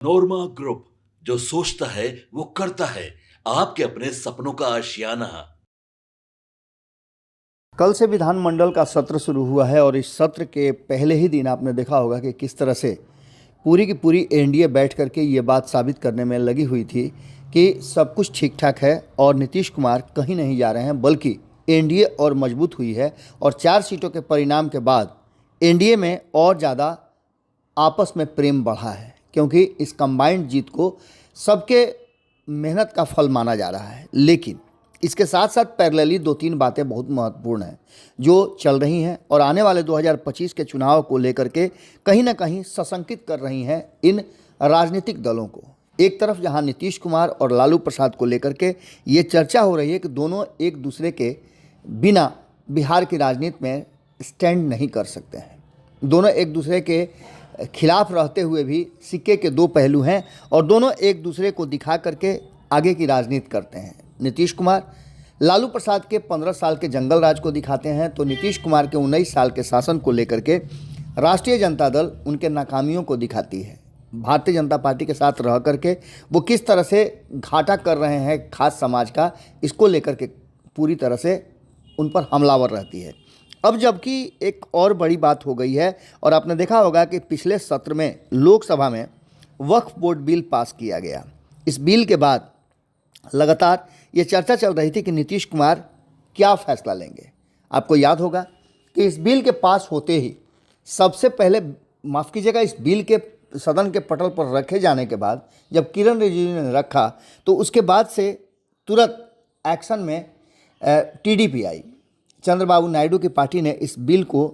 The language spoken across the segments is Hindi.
नोरमा ग्रुप, जो सोचता है वो करता है। आपके अपने सपनों का आशियाना। कल से विधानमंडल का सत्र शुरू हुआ है और इस सत्र के पहले ही दिन आपने देखा होगा कि किस तरह से पूरी की पूरी एनडीए बैठ करके ये बात साबित करने में लगी हुई थी कि सब कुछ ठीक ठाक है और नीतीश कुमार कहीं नहीं जा रहे हैं, बल्कि एनडीए और मजबूत हुई है। और 4 सीटों के परिणाम के बाद एनडीए में और ज़्यादा आपस में प्रेम बढ़ा है, क्योंकि इस कंबाइंड जीत को सबके मेहनत का फल माना जा रहा है। लेकिन इसके साथ साथ पैरेलली 2-3 बातें बहुत महत्वपूर्ण हैं जो चल रही हैं और आने वाले 2025 के चुनाव को लेकर के कहीं ना कहीं सशंकित कर रही हैं इन राजनीतिक दलों को। एक तरफ जहां नीतीश कुमार और लालू प्रसाद को लेकर के ये चर्चा हो रही है कि दोनों एक दूसरे के बिना बिहार की राजनीति में स्टैंड नहीं कर सकते हैं, दोनों एक दूसरे के खिलाफ रहते हुए भी सिक्के के 2 पहलू हैं और दोनों एक दूसरे को दिखा करके आगे की राजनीति करते हैं। नीतीश कुमार लालू प्रसाद के 15 साल के जंगल राज को दिखाते हैं, तो नीतीश कुमार के 19 साल के शासन को लेकर के राष्ट्रीय जनता दल उनके नाकामियों को दिखाती है। भारतीय जनता पार्टी के साथ रह करके वो किस तरह से घाटा कर रहे हैं खास समाज का, इसको लेकर के पूरी तरह से उन पर हमलावर रहती है। अब जबकि एक और बड़ी बात हो गई है और आपने देखा होगा कि पिछले सत्र में लोकसभा में वक्फ बोर्ड बिल पास किया गया। इस बिल के बाद लगातार ये चर्चा चल रही थी कि नीतीश कुमार क्या फैसला लेंगे। आपको याद होगा कि इस बिल के पास होते ही सबसे पहले, माफ़ कीजिएगा, इस बिल के सदन के पटल पर रखे जाने के बाद जब किरण रिजिजू ने रखा तो उसके बाद से तुरंत एक्शन में टीडीपी आई। चंद्रबाबू नायडू की पार्टी ने इस बिल को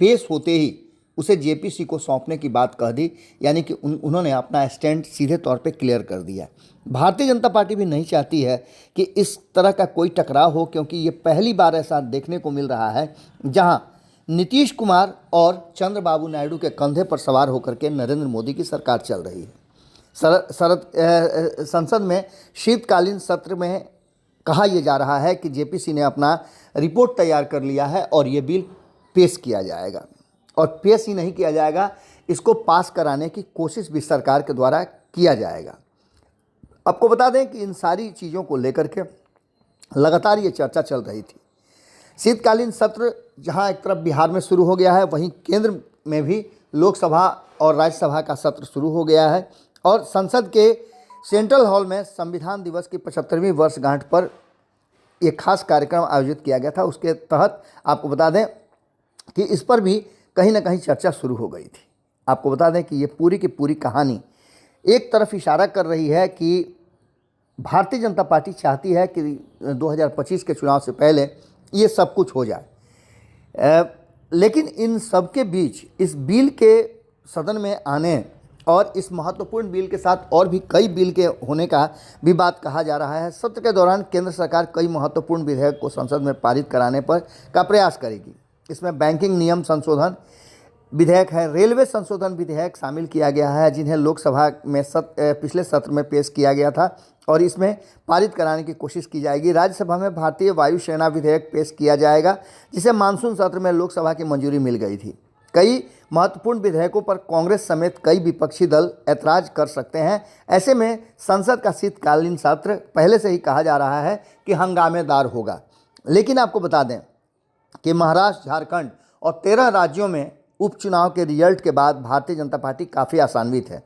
पेश होते ही उसे जेपीसी को सौंपने की बात कह दी, यानी कि उन्होंने अपना स्टैंड सीधे तौर पे क्लियर कर दिया। भारतीय जनता पार्टी भी नहीं चाहती है कि इस तरह का कोई टकराव हो, क्योंकि ये पहली बार ऐसा देखने को मिल रहा है जहां नीतीश कुमार और चंद्रबाबू नायडू के कंधे पर सवार होकर के नरेंद्र मोदी की सरकार चल रही है। संसद में शीतकालीन सत्र में कहा यह जा रहा है कि जेपीसी ने अपना रिपोर्ट तैयार कर लिया है और ये बिल पेश किया जाएगा, और पेश ही नहीं किया जाएगा, इसको पास कराने की कोशिश भी सरकार के द्वारा किया जाएगा। आपको बता दें कि इन सारी चीज़ों को लेकर के लगातार ये चर्चा चल रही थी। शीतकालीन सत्र जहां एक तरफ बिहार में शुरू हो गया है, वहीं केंद्र में भी लोकसभा और राज्यसभा का सत्र शुरू हो गया है और संसद के सेंट्रल हॉल में संविधान दिवस की 75वीं वर्षगांठ पर एक खास कार्यक्रम आयोजित किया गया था। उसके तहत आपको बता दें कि इस पर भी कहीं ना कहीं चर्चा शुरू हो गई थी। आपको बता दें कि ये पूरी की पूरी कहानी एक तरफ इशारा कर रही है कि भारतीय जनता पार्टी चाहती है कि 2025 के चुनाव से पहले ये सब कुछ हो जाए। लेकिन इन सब के बीच इस बिल के सदन में आने और इस महत्वपूर्ण बिल के साथ और भी कई बिल के होने का भी बात कहा जा रहा है। सत्र के दौरान केंद्र सरकार कई महत्वपूर्ण विधेयक को संसद में पारित कराने पर का प्रयास करेगी। इसमें बैंकिंग नियम संशोधन विधेयक है, रेलवे संशोधन विधेयक शामिल किया गया है, जिन्हें लोकसभा में पिछले सत्र में पेश किया गया था और इसमें पारित कराने की कोशिश की जाएगी। राज्यसभा में भारतीय वायुसेना विधेयक पेश किया जाएगा, जिसे मानसून सत्र में लोकसभा की मंजूरी मिल गई थी। कई महत्वपूर्ण विधेयकों पर कांग्रेस समेत कई विपक्षी दल ऐतराज कर सकते हैं। ऐसे में संसद का शीतकालीन सत्र पहले से ही कहा जा रहा है कि हंगामेदार होगा। लेकिन आपको बता दें कि महाराष्ट्र, झारखंड और 13 राज्यों में उपचुनाव के रिजल्ट के बाद भारतीय जनता पार्टी काफ़ी आशान्वित है।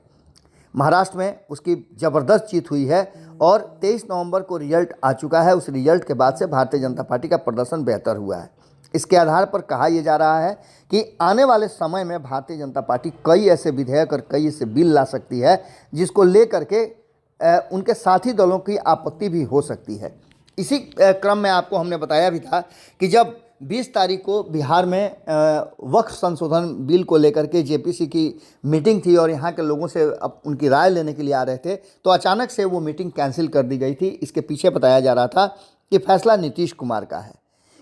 महाराष्ट्र में उसकी ज़बरदस्त जीत हुई है और 23 नवंबर को रिजल्ट आ चुका है। उस रिजल्ट के बाद से भारतीय जनता पार्टी का प्रदर्शन बेहतर हुआ है। इसके आधार पर कहा यह जा रहा है कि आने वाले समय में भारतीय जनता पार्टी कई ऐसे विधेयक और कई ऐसे बिल ला सकती है जिसको लेकर के उनके साथी दलों की आपत्ति भी हो सकती है। इसी क्रम में आपको हमने बताया भी था कि जब 20 तारीख को बिहार में वक्फ संशोधन बिल को लेकर के जेपीसी की मीटिंग थी और यहाँ के लोगों से अब उनकी राय लेने के लिए आ रहे थे, तो अचानक से वो मीटिंग कैंसिल कर दी गई थी। इसके पीछे बताया जा रहा था कि फैसला नीतीश कुमार का है।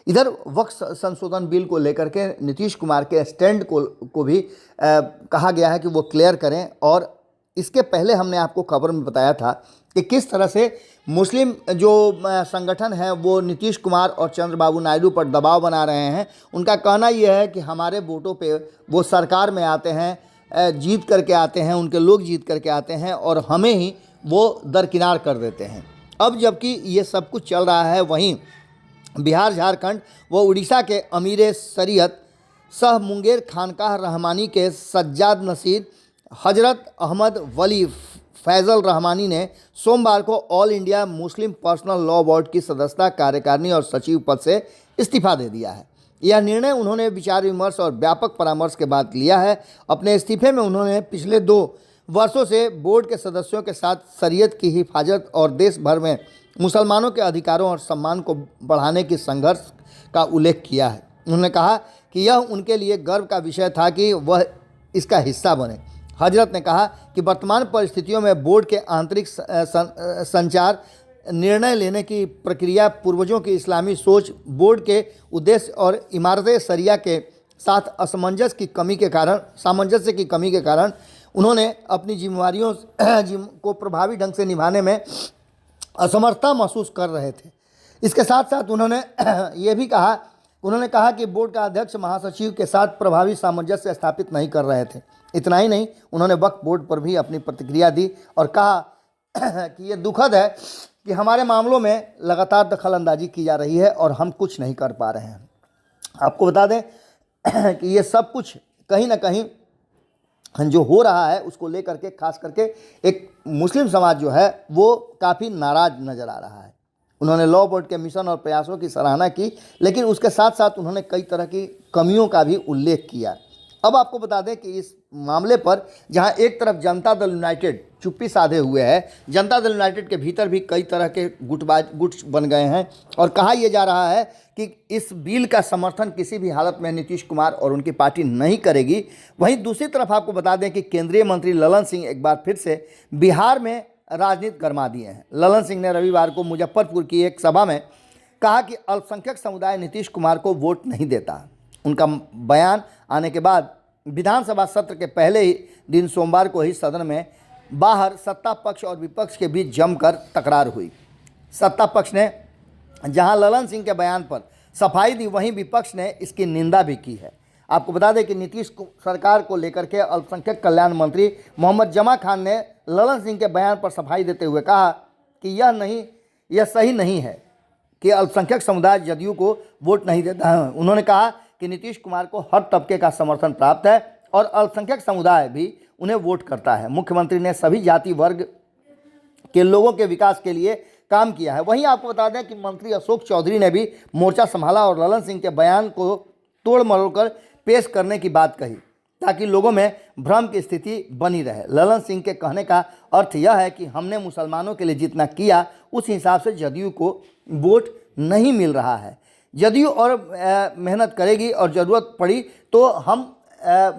इधर वक्फ संशोधन बिल को लेकर के नीतीश कुमार के स्टैंड को भी कहा गया है कि वो क्लियर करें, और इसके पहले हमने आपको खबर में बताया था कि किस तरह से मुस्लिम जो संगठन है वो नीतीश कुमार और चंद्रबाबू नायडू पर दबाव बना रहे हैं। उनका कहना यह है कि हमारे वोटों पे वो सरकार में आते हैं जीत करके आते हैं, उनके लोग जीत करके आते हैं और हमें ही वो दरकिनार कर देते हैं। अब जबकि ये सब कुछ चल रहा है, वहीं बिहार, झारखंड व उड़ीसा के अमीर शरीयत शाह मुंगेर खानकाह रहमानी के सज्जाद नसीर हजरत अहमद वली फैज़ल रहमानी ने सोमवार को all India Muslim personal law board की सदस्यता, कार्यकारिणी और सचिव पद से इस्तीफा दे दिया है। यह निर्णय उन्होंने विचार विमर्श और व्यापक परामर्श के बाद लिया है। अपने इस्तीफे में उन्होंने पिछले 2 वर्षों से बोर्ड के सदस्यों के साथ शरीयत की हिफाजत और देश भर में मुसलमानों के अधिकारों और सम्मान को बढ़ाने की संघर्ष का उल्लेख किया है। उन्होंने कहा कि यह उनके लिए गर्व का विषय था कि वह इसका हिस्सा बने। हजरत ने कहा कि वर्तमान परिस्थितियों में बोर्ड के आंतरिक संचार, निर्णय लेने की प्रक्रिया, पूर्वजों की इस्लामी सोच, बोर्ड के उद्देश्य और इमारत शरिया के साथ सामंजस्य की कमी के कारण उन्होंने अपनी जिम्मेवारियों को प्रभावी ढंग से निभाने में असमर्थता महसूस कर रहे थे। इसके साथ साथ उन्होंने ये भी कहा कि बोर्ड का अध्यक्ष महासचिव के साथ प्रभावी सामंजस्य स्थापित नहीं कर रहे थे। इतना ही नहीं, उन्होंने वक्फ बोर्ड पर भी अपनी प्रतिक्रिया दी और कहा कि ये दुखद है कि हमारे मामलों में लगातार दखलंदाजी की जा रही है और हम कुछ नहीं कर पा रहे हैं। आपको बता दें कि ये सब कुछ कहीं ना कहीं जो हो रहा है उसको लेकर के खास करके एक मुस्लिम समाज जो है वो काफ़ी नाराज नज़र आ रहा है। उन्होंने लॉ बोर्ड के मिशन और प्रयासों की सराहना की, लेकिन उसके साथ साथ उन्होंने कई तरह की कमियों का भी उल्लेख किया। अब आपको बता दें कि इस मामले पर जहां एक तरफ जनता दल यूनाइटेड चुप्पी साधे हुए है, जनता दल यूनाइटेड के भीतर भी कई तरह के गुट बन गए हैं और कहा यह जा रहा है कि इस बिल का समर्थन किसी भी हालत में नीतीश कुमार और उनकी पार्टी नहीं करेगी। वहीं दूसरी तरफ आपको बता दें कि केंद्रीय मंत्री ललन सिंह एक बार फिर से बिहार में राजनीति गरमा दिए हैं। ललन सिंह ने रविवार को मुजफ्फरपुर की एक सभा में कहा कि अल्पसंख्यक समुदाय नीतीश कुमार को वोट नहीं देता। उनका बयान आने के बाद विधानसभा सत्र के पहले ही दिन सोमवार को ही सदन में बाहर सत्ता पक्ष और विपक्ष के बीच जमकर तकरार हुई। सत्ता पक्ष ने जहां ललन सिंह के बयान पर सफाई दी, वहीं विपक्ष ने इसकी निंदा भी की है। आपको बता दें कि नीतीश सरकार को लेकर के अल्पसंख्यक कल्याण मंत्री मोहम्मद जमा खान ने ललन सिंह के बयान पर सफाई देते हुए कहा कि यह सही नहीं है कि अल्पसंख्यक समुदाय जदयू को वोट नहीं देता है। उन्होंने कहा कि नीतीश कुमार को हर तबके का समर्थन प्राप्त है और अल्पसंख्यक समुदाय भी उन्हें वोट करता है। मुख्यमंत्री ने सभी जाति वर्ग के लोगों के विकास के लिए काम किया है। वहीं आपको बता दें कि मंत्री अशोक चौधरी ने भी मोर्चा संभाला और ललन सिंह के बयान को तोड़ मरोड़ कर पेश करने की बात कही ताकि लोगों में भ्रम की स्थिति बनी रहे। ललन सिंह के कहने का अर्थ यह है कि हमने मुसलमानों के लिए जितना किया उस हिसाब से जदयू को वोट नहीं मिल रहा है। जदयू और मेहनत करेगी और ज़रूरत पड़ी तो हम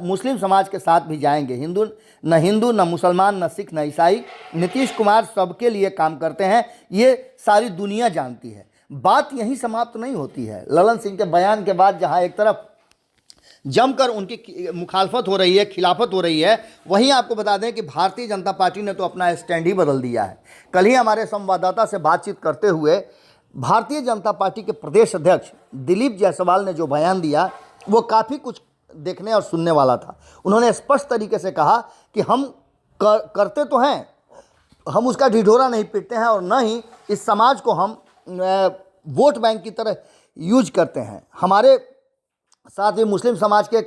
मुस्लिम समाज के साथ भी जाएंगे। हिंदू न मुसलमान, न सिख, न ईसाई, नीतीश कुमार सबके लिए काम करते हैं, ये सारी दुनिया जानती है। बात यहीं समाप्त नहीं होती है। ललन सिंह के बयान के बाद जहां एक तरफ जमकर उनकी मुखालफत हो रही है, खिलाफत हो रही है, वहीं आपको बता दें कि भारतीय जनता पार्टी ने तो अपना स्टैंड ही बदल दिया है। कल ही हमारे संवाददाता से बातचीत करते हुए भारतीय जनता पार्टी के प्रदेश अध्यक्ष दिलीप जायसवाल ने जो बयान दिया वो काफ़ी कुछ देखने और सुनने वाला था। उन्होंने स्पष्ट तरीके से कहा कि हम करते तो हैं, हम उसका ढिढोरा नहीं पीटते हैं और न ही इस समाज को हम वोट बैंक की तरह यूज करते हैं। हमारे साथ ही मुस्लिम समाज के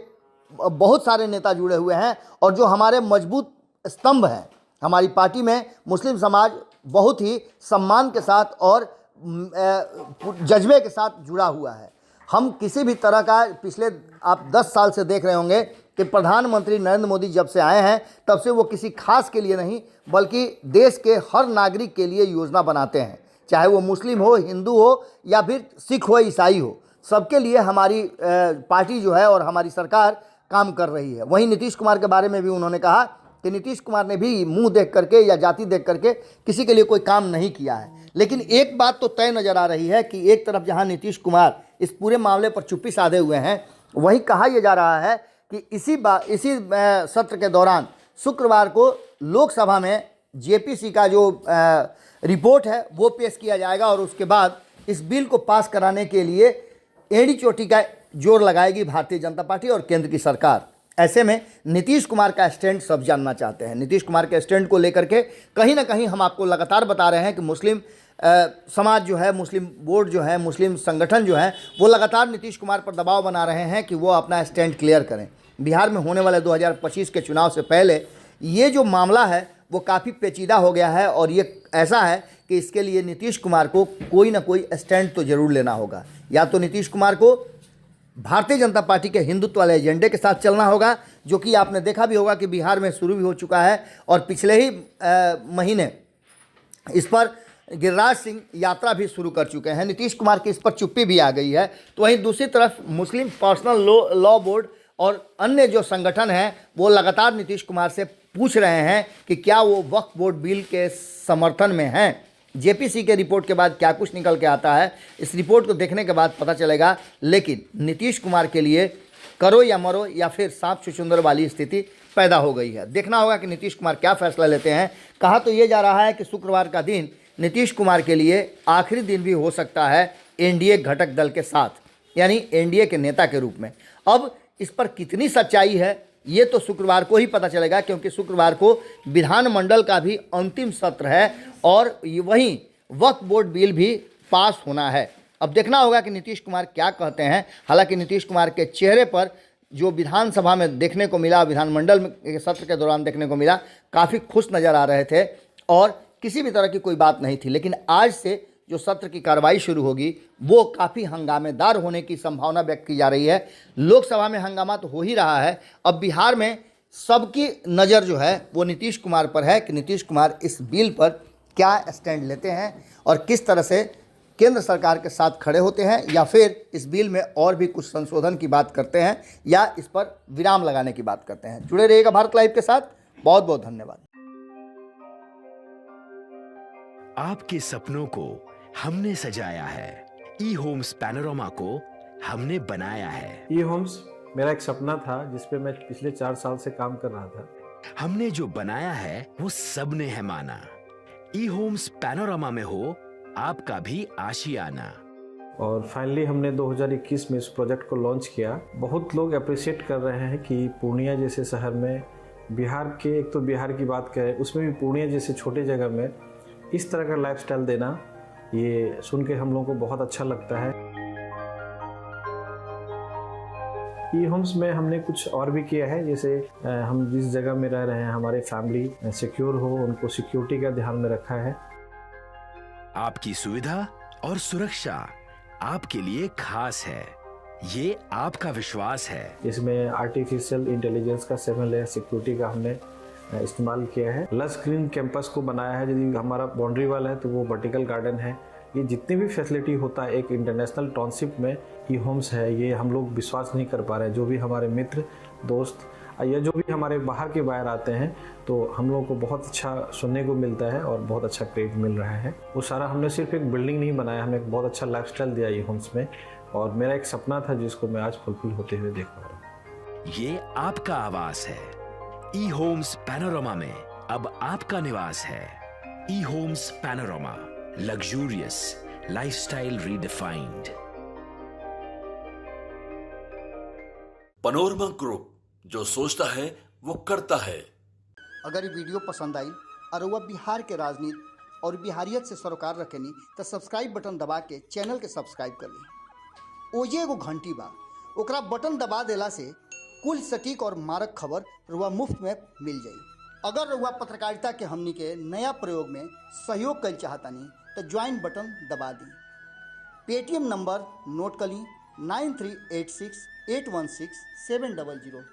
बहुत सारे नेता जुड़े हुए हैं और जो हमारे मजबूत स्तंभ हैं। हमारी पार्टी में मुस्लिम समाज बहुत ही सम्मान के साथ और जज्बे के साथ जुड़ा हुआ है। हम किसी भी तरह का पिछले आप 10 साल से देख रहे होंगे कि प्रधानमंत्री नरेंद्र मोदी जब से आए हैं तब से वो किसी खास के लिए नहीं बल्कि देश के हर नागरिक के लिए योजना बनाते हैं, चाहे वो मुस्लिम हो, हिंदू हो या फिर सिख हो, ईसाई हो, सबके लिए हमारी पार्टी जो है और हमारी सरकार काम कर रही है। वहीं नीतीश कुमार के बारे में भी उन्होंने कहा कि नीतीश कुमार ने भी मुंह देख करके या जाति देख करके किसी के लिए कोई काम नहीं किया है। लेकिन एक बात तो तय नज़र आ रही है कि एक तरफ जहां नीतीश कुमार इस पूरे मामले पर चुप्पी साधे हुए हैं, वहीं कहा यह जा रहा है कि इसी सत्र के दौरान शुक्रवार को लोकसभा में जेपीसी का जो रिपोर्ट है वो पेश किया जाएगा और उसके बाद इस बिल को पास कराने के लिए एड़ी चोटी का जोर लगाएगी भारतीय जनता पार्टी और केंद्र की सरकार। ऐसे में नीतीश कुमार का स्टैंड सब जानना चाहते हैं। नीतीश कुमार के स्टैंड को लेकर के कहीं ना कहीं हम आपको लगातार बता रहे हैं कि मुस्लिम समाज जो है, मुस्लिम बोर्ड जो है, मुस्लिम संगठन जो है, वो लगातार नीतीश कुमार पर दबाव बना रहे हैं कि वो अपना स्टैंड क्लियर करें। बिहार में होने वाले 2025 के चुनाव से पहले ये जो मामला है वो काफ़ी पेचीदा हो गया है और ये ऐसा है कि इसके लिए नीतीश कुमार को कोई ना कोई स्टैंड तो ज़रूर लेना होगा। या तो नीतीश कुमार को भारतीय जनता पार्टी के हिंदुत्व वाले एजेंडे के साथ चलना होगा, जो कि आपने देखा भी होगा कि बिहार में शुरू भी हो चुका है और पिछले ही महीने इस पर गिरिराज सिंह यात्रा भी शुरू कर चुके हैं। नीतीश कुमार की इस पर चुप्पी भी आ गई है। तो वहीं दूसरी तरफ मुस्लिम पर्सनल लॉ बोर्ड और अन्य जो संगठन हैं वो लगातार नीतीश कुमार से पूछ रहे हैं कि क्या वो वक्फ बोर्ड बिल के समर्थन में हैं। जेपीसी के रिपोर्ट के बाद क्या कुछ निकल के आता है, इस रिपोर्ट को देखने के बाद पता चलेगा। लेकिन नीतीश कुमार के लिए करो या मरो या फिर सांप छुछुंदर वाली स्थिति पैदा हो गई है। देखना होगा कि नीतीश कुमार क्या फैसला लेते हैं। कहा तो ये जा रहा है कि शुक्रवार का दिन नीतीश कुमार के लिए आखिरी दिन भी हो सकता है एनडीए घटक दल के साथ, यानी एनडीए के नेता के रूप में। अब इस पर कितनी सच्चाई है ये तो शुक्रवार को ही पता चलेगा, क्योंकि शुक्रवार को विधानमंडल का भी अंतिम सत्र है और वहीं वक्फ बोर्ड बिल भी पास होना है। अब देखना होगा कि नीतीश कुमार क्या कहते हैं। हालांकि नीतीश कुमार के चेहरे पर जो विधानसभा में देखने को मिला, विधानमंडल के सत्र के दौरान देखने को मिला, काफ़ी खुश नज़र आ रहे थे और किसी भी तरह की कोई बात नहीं थी। लेकिन आज से जो सत्र की कार्रवाई शुरू होगी वो काफ़ी हंगामेदार होने की संभावना व्यक्त की जा रही है। लोकसभा में हंगामा तो हो ही रहा है, अब बिहार में सबकी नज़र जो है वो नीतीश कुमार पर है कि नीतीश कुमार इस बिल पर क्या स्टैंड लेते हैं और किस तरह से केंद्र सरकार के साथ खड़े होते हैं, या फिर इस बिल में और भी कुछ संशोधन की बात करते हैं या इस पर विराम लगाने की बात करते हैं। जुड़े रहिएगा भारत लाइव के साथ। बहुत बहुत धन्यवाद। आपके सपनों को हमने सजाया है, ई होम्स पैनोरामा को हमने बनाया है। ई होम्स मेरा एक सपना था जिस पे मैं पिछले 4 साल से काम कर रहा था। हमने जो बनाया है वो सबने है माना। ई होम्स पैनोरामा में हो आपका भी आशियाना। और फाइनली हमने 2021 में इस प्रोजेक्ट को लॉन्च किया। बहुत लोग अप्रिशिएट कर रहे हैं कि पूर्णिया जैसे शहर में, बिहार के, एक तो बिहार की बात करें उसमें भी पूर्णिया जैसे छोटे जगह में इस तरह का लाइफस्टाइल देना, ये सुन के हम लोगों को बहुत अच्छा लगता है। ई होम्स में हमने कुछ और भी किया है, जैसे हम जिस जगह में रह रहे हैं हमारे फैमिली सिक्योर हो, उनको सिक्योरिटी का ध्यान में रखा है। आपकी सुविधा और सुरक्षा आपके लिए खास है, ये आपका विश्वास है। इसमें आर्टिफिशियल इंटेलिजेंस का 7 लेयर सिक्योरिटी का हमने इस्तेमाल किया है। लस ग्रीन कैंपस को बनाया है। यदि हमारा बाउंड्री वाल है तो वो वर्टिकल गार्डन है। ये जितनी भी फैसिलिटी होता है एक इंटरनेशनल टाउनशिप में ई होम्स है, ये हम लोग विश्वास नहीं कर पा रहे हैं। जो भी हमारे मित्र दोस्त या जो भी हमारे बाहर के बाहर आते हैं तो हम लोगों को बहुत अच्छा सुनने को मिलता है और बहुत अच्छा क्रेडिट मिल रहा है। वो सारा हमने सिर्फ एक बिल्डिंग नहीं बनाया, हमने एक बहुत अच्छा लाइफस्टाइल दिया ई होम्स में, और मेरा एक सपना था जिसको मैं आज फुलफिल होते हुए देख पा रहा हूँ। ये आपका आवास है। ई होम्स पैनोरामा में अब आपका निवास है। E homes panorama, luxurious lifestyle redefined. Panorama group, जो सोचता है वो करता है। अगर ये वीडियो पसंद आई और वह बिहार के राजनीति और बिहारियत से सरोकार रखेनी तो सब्सक्राइब बटन दबा के चैनल के सब्सक्राइब कर ली। ओजे एगो घंटी बा, ओकरा बटन दबा देला से कुल सटीक और मारक खबर रुआ मुफ्त में मिल जाई। अगर रुआ पत्रकारिता के हमनी के नया प्रयोग में सहयोग कर चाहतानी तो ज्वाइन बटन दबा दी। पेटीएम नंबर नोट कर ली 9386816700।